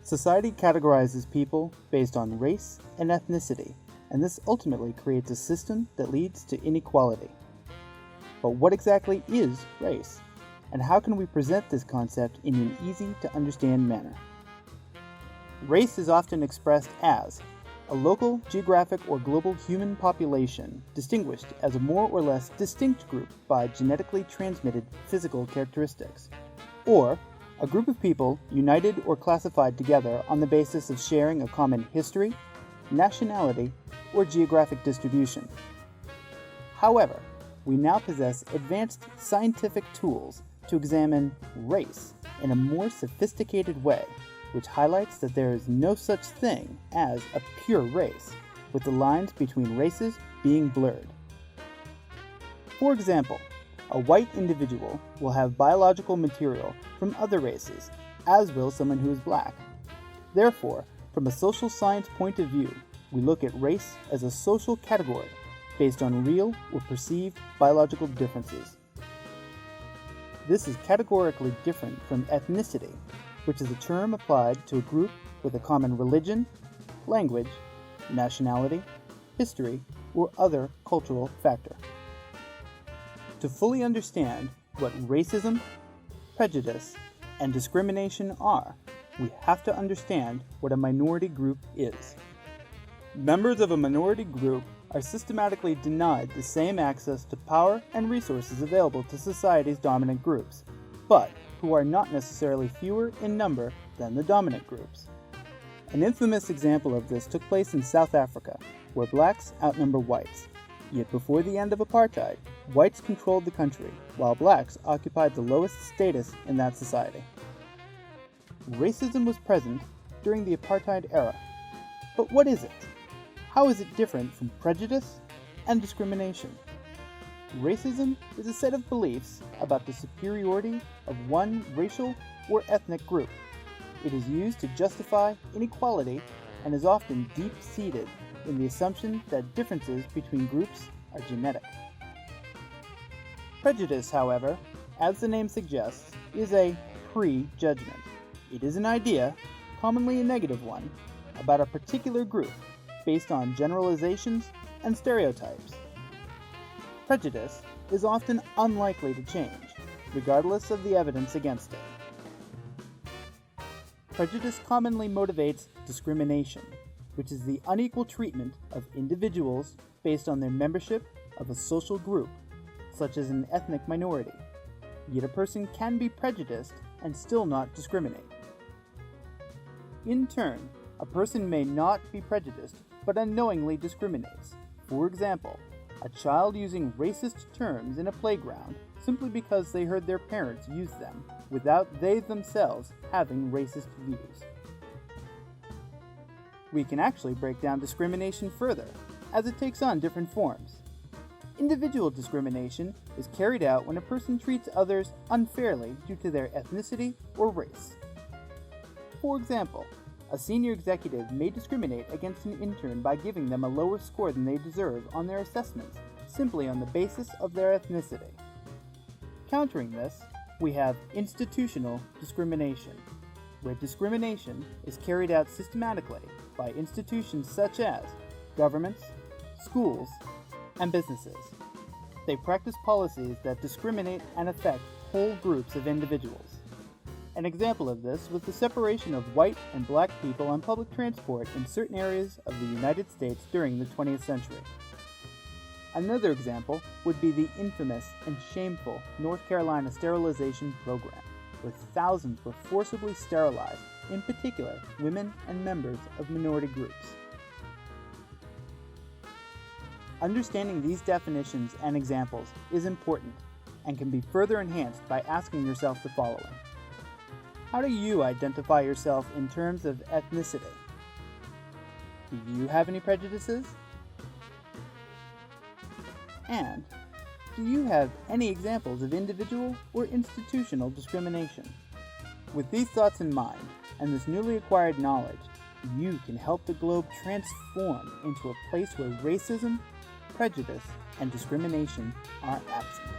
Society categorizes people based on race and ethnicity, and this ultimately creates a system that leads to inequality. But what exactly is race, and how can we present this concept in an easy-to-understand manner? Race is often expressed as a local, geographic, or global human population distinguished as a more or less distinct group by genetically transmitted physical characteristics, or a group of people united or classified together on the basis of sharing a common history, nationality, or geographic distribution. However, we now possess advanced scientific tools to examine race in a more sophisticated way, which highlights that there is no such thing as a pure race, with the lines between races being blurred. For example, a white individual will have biological material from other races, as will someone who is black. Therefore, from a social science point of view, we look at race as a social category based on real or perceived biological differences. This is categorically different from ethnicity, which is a term applied to a group with a common religion, language, nationality, history, or other cultural factor. To fully understand what racism, prejudice, and discrimination are, we have to understand what a minority group is. Members of a minority group are systematically denied the same access to power and resources available to society's dominant groups, but who are not necessarily fewer in number than the dominant groups. An infamous example of this took place in South Africa, where blacks outnumber whites. Yet before the end of apartheid, whites controlled the country, while blacks occupied the lowest status in that society. Racism was present during the apartheid era. But what is it? How is it different from prejudice and discrimination? Racism is a set of beliefs about the superiority of one racial or ethnic group. It is used to justify inequality and is often deep-seated in the assumption that differences between groups are genetic. Prejudice, however, as the name suggests, is a prejudgment. It is an idea, commonly a negative one, about a particular group based on generalizations and stereotypes. Prejudice is often unlikely to change, regardless of the evidence against it. Prejudice commonly motivates discrimination, which is the unequal treatment of individuals based on their membership of a social group, such as an ethnic minority. Yet a person can be prejudiced and still not discriminate. In turn, a person may not be prejudiced but unknowingly discriminates. For example, a child using racist terms in a playground simply because they heard their parents use them, without they themselves having racist views. We can actually break down discrimination further, as it takes on different forms. Individual discrimination is carried out when a person treats others unfairly due to their ethnicity or race. For example, a senior executive may discriminate against an intern by giving them a lower score than they deserve on their assessments, simply on the basis of their ethnicity. Countering this, we have institutional discrimination, where discrimination is carried out systematically by institutions such as governments, schools, and businesses. They practice policies that discriminate and affect whole groups of individuals. An example of this was the separation of white and black people on public transport in certain areas of the United States during the 20th century. Another example would be the infamous and shameful North Carolina sterilization program, where thousands were forcibly sterilized, in particular women and members of minority groups. Understanding these definitions and examples is important and can be further enhanced by asking yourself the following. How do you identify yourself in terms of ethnicity? Do you have any prejudices? And do you have any examples of individual or institutional discrimination? With these thoughts in mind, and this newly acquired knowledge, you can help the globe transform into a place where racism, prejudice, and discrimination are absent.